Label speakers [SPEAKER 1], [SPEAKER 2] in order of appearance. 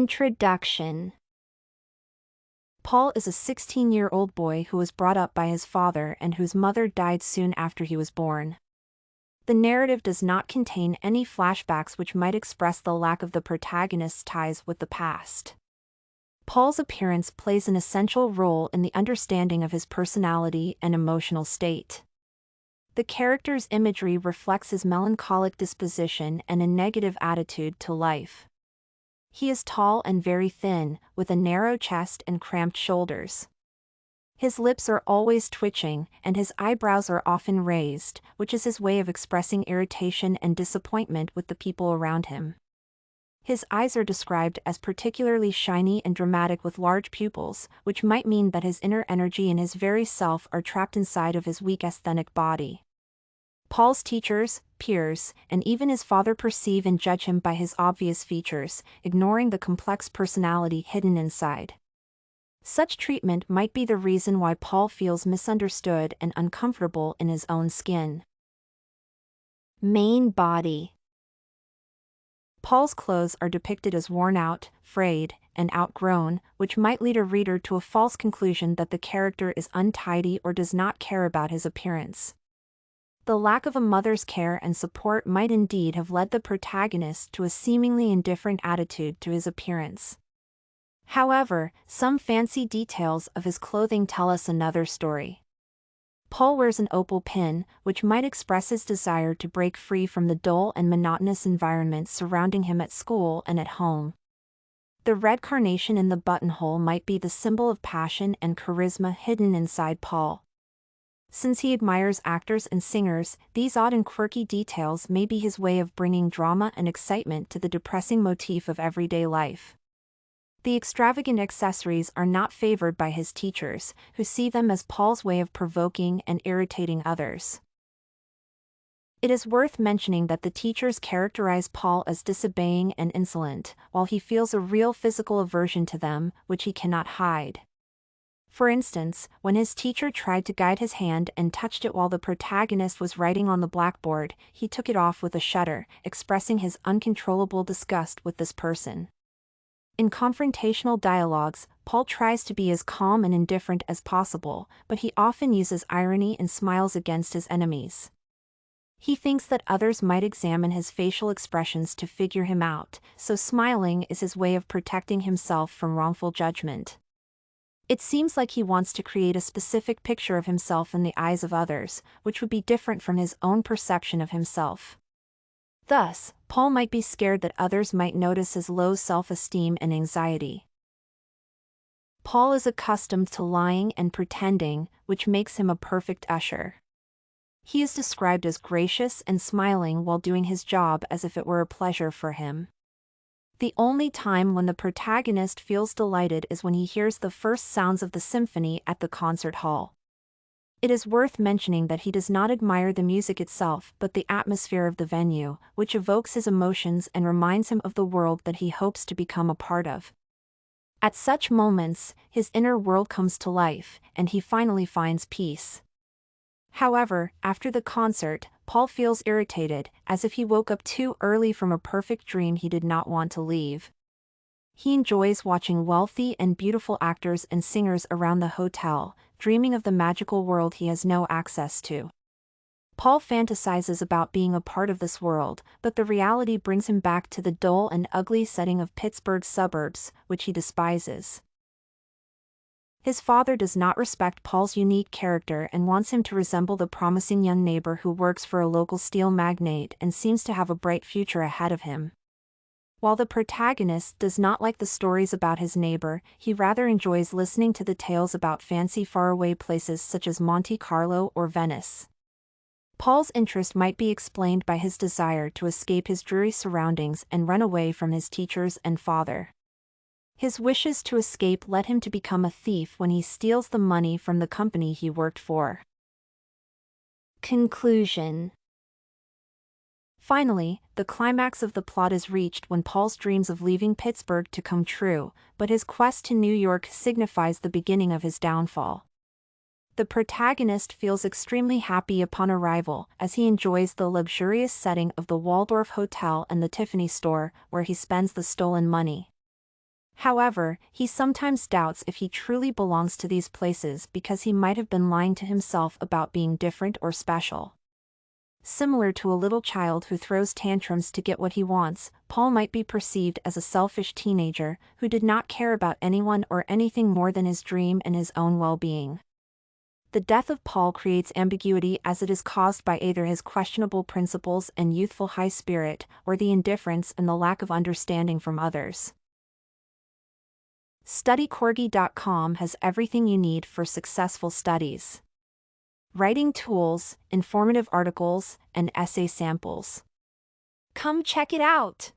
[SPEAKER 1] Introduction. Paul is a 16-year-old boy who was brought up by his father and whose mother died soon after he was born. The narrative does not contain any flashbacks which might express the lack of the protagonist's ties with the past. Paul's appearance plays an essential role in the understanding of his personality and emotional state. The character's imagery reflects his melancholic disposition and a negative attitude to life. He is tall and very thin, with a narrow chest and cramped shoulders. His lips are always twitching, and his eyebrows are often raised, which is his way of expressing irritation and disappointment with the people around him. His eyes are described as particularly shiny and dramatic with large pupils, which might mean that his inner energy and his very self are trapped inside of his weak asthenic body. Paul's teachers, peers, and even his father perceive and judge him by his obvious features, ignoring the complex personality hidden inside. Such treatment might be the reason why Paul feels misunderstood and uncomfortable in his own skin. Main body. Paul's clothes are depicted as worn out, frayed, and outgrown, which might lead a reader to a false conclusion that the character is untidy or does not care about his appearance. The lack of a mother's care and support might indeed have led the protagonist to a seemingly indifferent attitude to his appearance. However, some fancy details of his clothing tell us another story. Paul wears an opal pin, which might express his desire to break free from the dull and monotonous environment surrounding him at school and at home. The red carnation in the buttonhole might be the symbol of passion and charisma hidden inside Paul. Since he admires actors and singers, these odd and quirky details may be his way of bringing drama and excitement to the depressing motif of everyday life. The extravagant accessories are not favored by his teachers, who see them as Paul's way of provoking and irritating others. It is worth mentioning that the teachers characterize Paul as disobeying and insolent, while he feels a real physical aversion to them, which he cannot hide. For instance, when his teacher tried to guide his hand and touched it while the protagonist was writing on the blackboard, he took it off with a shudder, expressing his uncontrollable disgust with this person. In confrontational dialogues, Paul tries to be as calm and indifferent as possible, but he often uses irony and smiles against his enemies. He thinks that others might examine his facial expressions to figure him out, so smiling is his way of protecting himself from wrongful judgment. It seems like he wants to create a specific picture of himself in the eyes of others, which would be different from his own perception of himself. Thus, Paul might be scared that others might notice his low self-esteem and anxiety. Paul is accustomed to lying and pretending, which makes him a perfect usher. He is described as gracious and smiling while doing his job as if it were a pleasure for him. The only time when the protagonist feels delighted is when he hears the first sounds of the symphony at the concert hall. It is worth mentioning that he does not admire the music itself but the atmosphere of the venue, which evokes his emotions and reminds him of the world that he hopes to become a part of. At such moments, his inner world comes to life, and he finally finds peace. However, after the concert, Paul feels irritated, as if he woke up too early from a perfect dream he did not want to leave. He enjoys watching wealthy and beautiful actors and singers around the hotel, dreaming of the magical world he has no access to. Paul fantasizes about being a part of this world, but the reality brings him back to the dull and ugly setting of Pittsburgh's suburbs, which he despises. His father does not respect Paul's unique character and wants him to resemble the promising young neighbor who works for a local steel magnate and seems to have a bright future ahead of him. While the protagonist does not like the stories about his neighbor, he rather enjoys listening to the tales about fancy faraway places such as Monte Carlo or Venice. Paul's interest might be explained by his desire to escape his dreary surroundings and run away from his teachers and father. His wishes to escape led him to become a thief when he steals the money from the company he worked for. Conclusion. Finally, the climax of the plot is reached when Paul's dreams of leaving Pittsburgh to come true, but his quest to New York signifies the beginning of his downfall. The protagonist feels extremely happy upon arrival, as he enjoys the luxurious setting of the Waldorf Hotel and the Tiffany store, where he spends the stolen money. However, he sometimes doubts if he truly belongs to these places because he might have been lying to himself about being different or special. Similar to a little child who throws tantrums to get what he wants, Paul might be perceived as a selfish teenager who did not care about anyone or anything more than his dream and his own well-being. The death of Paul creates ambiguity as it is caused by either his questionable principles and youthful high spirit, or the indifference and the lack of understanding from others. StudyCorgi.com has everything you need for successful studies. Writing tools, informative articles, and essay samples. Come check it out!